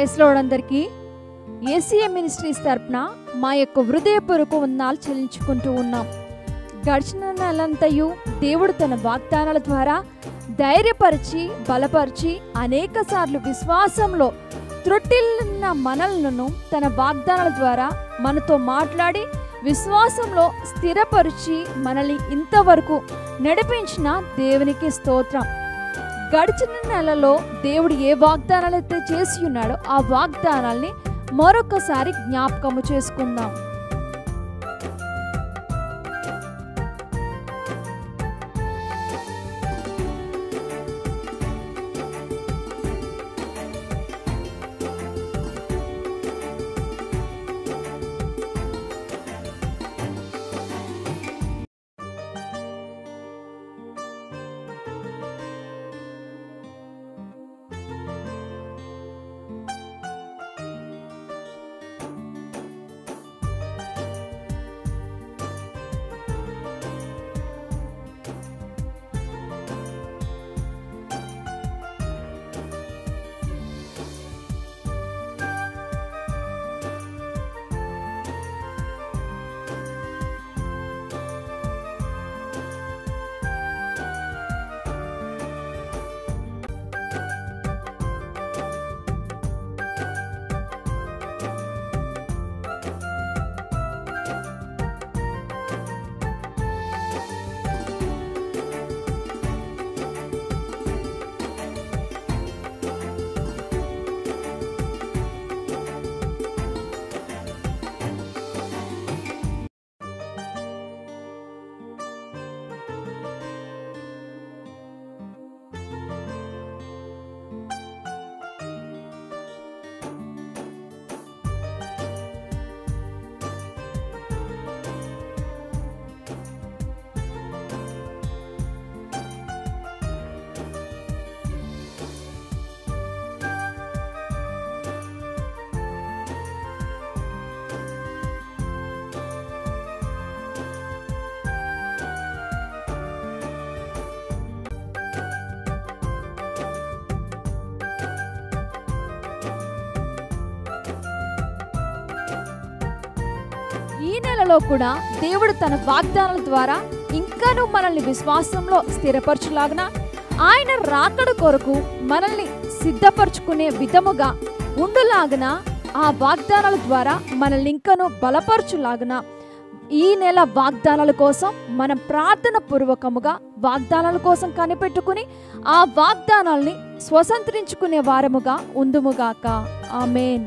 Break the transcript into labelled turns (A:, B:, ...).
A: Praise lord అందరికీ ACM ministries తరపున మా యొక్క హృదయపూర్వక వందనాలు చెల్లించుకుంటూ ఉన్నాం. గడిచిన నెలంతయు దేవుడు తన వాగ్దానాల ద్వారా ధైర్యపరిచి బలపరిచి అనేక సార్లు విశ్వాసంలో త్రుటిల్లిన మనలను తన వాగ్దానాల ద్వారా మనతో మాట్లాడి విశ్వాసంలో స్థిరపరిచి మనల్ని ఇంతవరకు నడిపించిన దేవునికి స్తోత్రం. గడిచిన నెలలో దేవుడు ఏ వాగ్దానాలు అయితే చేసి ఉన్నాడో ఆ వాగ్దానాల్ని మరొకసారి జ్ఞాపకము చేసుకుందాం. ఈ నెలలో కూడా దేవుడు తన వాగ్దానాల ద్వారా ఇంకాను మనల్ని విశ్వాసంలో స్థిరపరచులాగన ఆయన రాకడ కొరకు మనల్ని సిద్ధపరచుకునే విధముగా ఉండులాగన ఆ వాగ్దానాల ద్వారా మనల్ని ఇంకను బలపరచులాగన ఈ నెల వాగ్దానాల కోసం మనం ప్రార్థన పూర్వకముగా వాగ్దానాల కోసం కనిపెట్టుకుని ఆ వాగ్దానాల్ని స్వతంత్రించుకునే వారముగా ఉందుముగాక. ఆమేన్.